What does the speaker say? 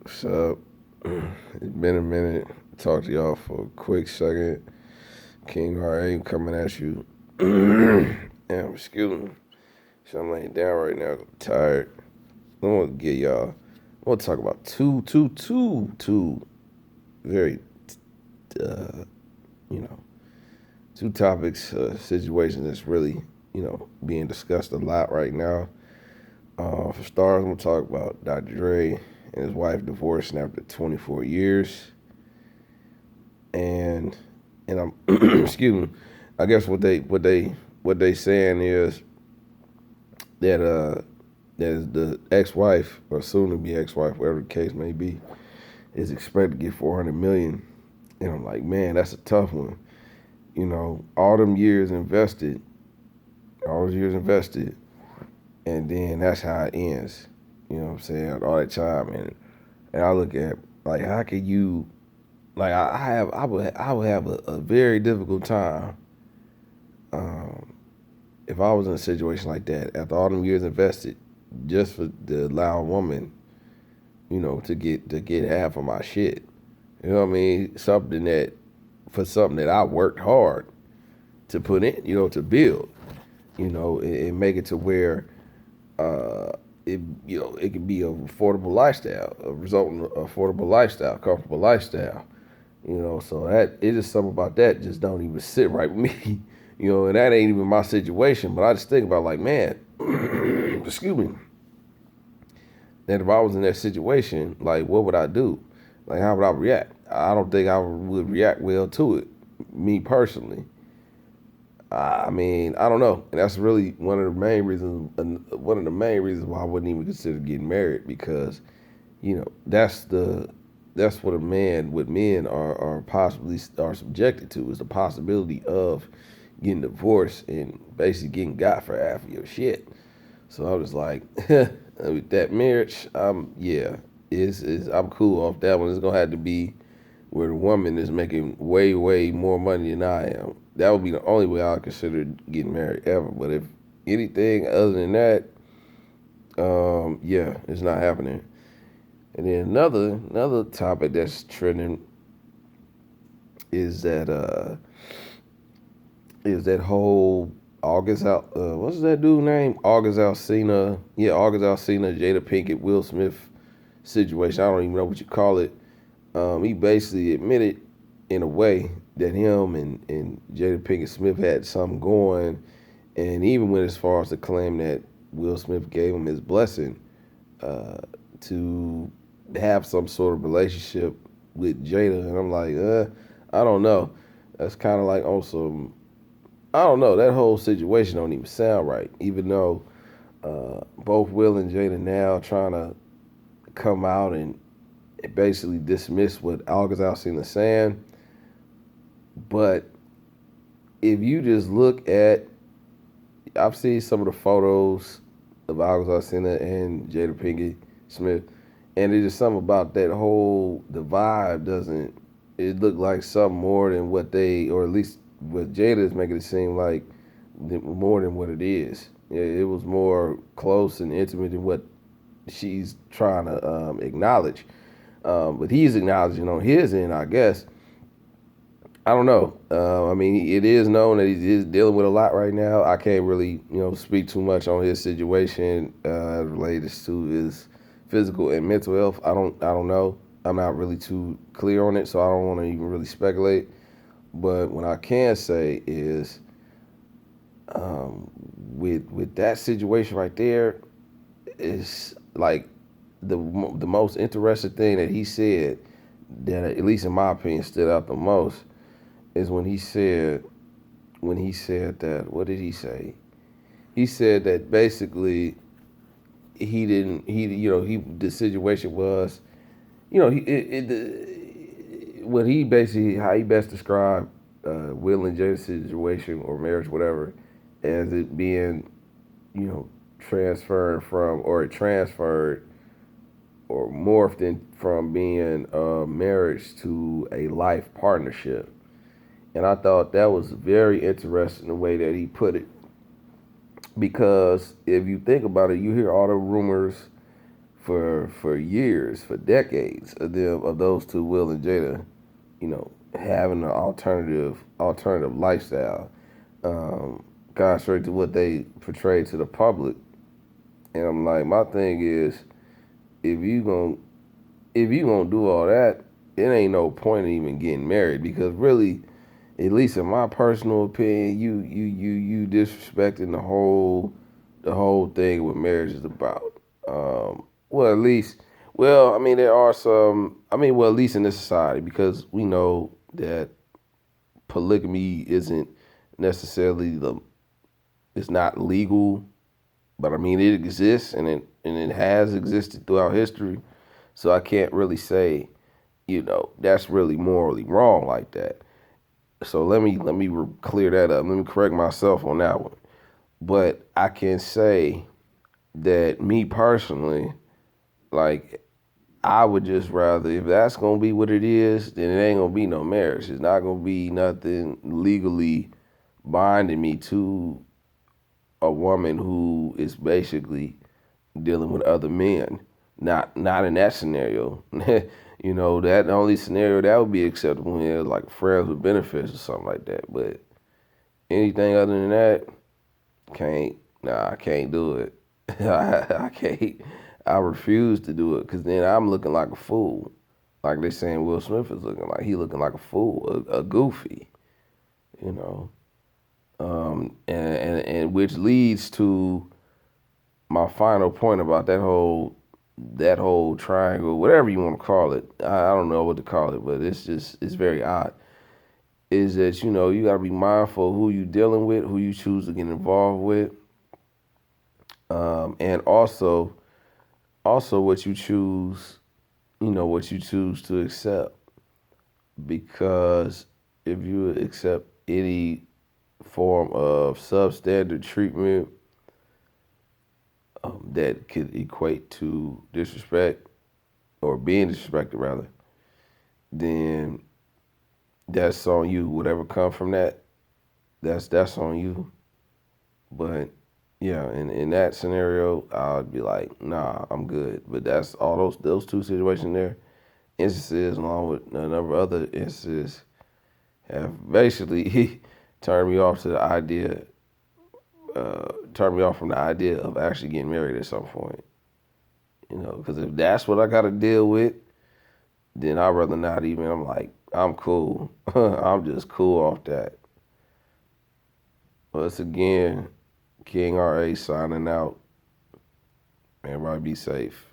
What's up? It's been a minute. Talk to y'all for a quick second. King RA coming at you. Damn, excuse me. So I'm laying down right now. I'm tired. I want to get y'all. I want to talk about two very, uh, you know, two topics, situations that's really, being discussed a lot right now. For starters, I'm gonna talk about Dr. Dre and his wife divorcing after 24 years, and I'm excuse me. I guess what they saying is that that the ex-wife or soon to be ex-wife, whatever the case may be, is expected to get 400 million. And I'm like, man, that's a tough one. All them years invested, all those years invested, and then that's how it ends. You know what I'm saying? All that time, and I look at like how could you like I would have a very difficult time um, if I was in a situation like that after all them years invested just for to allow a woman to get half of my shit. You know what I mean? Something that I worked hard to put in, to build, and make it to where uh, it can be an affordable lifestyle, a resulting affordable lifestyle, comfortable lifestyle. So that it's just something about that just don't even sit right with me. And that ain't even my situation. But I just think about like, man, excuse me, that if I was in that situation, like, what would I do? Like, how would I react? I don't think I would react well to it, me personally. I mean, I don't know. And that's really one of the main reasons. One of the main reasons why I wouldn't even consider getting married because, that's what a man with men are possibly are subjected to is the possibility of getting divorced and basically getting got for half of your shit. So I was like, with that marriage, yeah, is I'm cool off that one. It's gonna have to be where the woman is making way more money than I am. That would be the only way I consider getting married ever. But if anything other than that, yeah, it's not happening. And then another topic that's trending is that whole August out. What's that dude name? August Alsina. Yeah, August Alsina, Jada Pinkett, Will Smith situation. I don't even know what you call it. He basically admitted in a way that him and Jada Pinkett Smith had something going, and even went as far as to claim that Will Smith gave him his blessing to have some sort of relationship with Jada. And I'm like, I don't know. That's kind of like also, I don't know. That whole situation don't even sound right. Even though both Will and Jada now trying to come out and basically dismiss what August Alsina saying. But if you just look at, I've seen some of the photos of August Alsina and Jada Pinkett Smith, and it's just something about that whole the vibe doesn't. It looked like something more than what they, or at least what Jada is making it seem like, more than what it is. It was more close and intimate than what she's trying to acknowledge. But he's acknowledging on his end, I guess. I don't know. I mean, it is known that he is dealing with a lot right now. I can't really, speak too much on his situation related to his physical and mental health. I don't know. I'm not really too clear on it, so I don't want to even really speculate. But what I can say is, with that situation right there, is like the most interesting thing that he said that, at least in my opinion, stood out the most is when he said that, what did he say? He said that basically he didn't he the situation was, he what he basically, how he best described Will and Jada's situation or marriage, whatever, as it being, transferred from, or it transferred or morphed in from being a marriage to a life partnership. And I thought that was very interesting the way that he put it. Because if you think about it, you hear all the rumors for years, for decades of those two, Will and Jada, having an alternative lifestyle, contrary to what they portray to the public. And I'm like, my thing is, if you gon' if you gonna do all that, it ain't no point in even getting married, because really, at least in my personal opinion, you disrespecting the whole thing what marriage is about. Well, at least, well, I mean, there are some. I mean, well, at least in this society, because we know that polygamy isn't necessarily it's not legal, but I mean, it exists, and it has existed throughout history. So I can't really say, that's really morally wrong like that. So let me clear that up. Let me correct myself on that one. But I can say that me personally, like, I would just rather, if that's gonna be what it is, then it ain't gonna be no marriage. It's not gonna be nothing legally binding me to a woman who is basically dealing with other men. Not in that scenario. That only scenario that would be acceptable when they're like friends with benefits or something like that. But anything other than that, can't. Nah, I can't do it. I can't. I refuse to do it, because then I'm looking like a fool. Like they saying Will Smith is looking like a fool, a goofy, you know. And which leads to my final point about that whole triangle, whatever you want to call it. I don't know what to call it, but it's very odd. Is that you got to be mindful of who you dealing with, who you choose to get involved with, and also what you choose to accept. Because if you accept any form of substandard treatment, that could equate to disrespect, or being disrespected rather, then that's on you. Whatever comes from that, that's on you. But yeah, in that scenario, I'd be like, nah, I'm good. But that's all those two situations there, instances, along with a number of other instances, have basically turned me off to the idea, turned me off from the idea of actually getting married at some point. Because if that's what I got to deal with, then I'd rather not even. I'm like, I'm cool. I'm just cool off that. Once again, King RA signing out. Everybody be safe.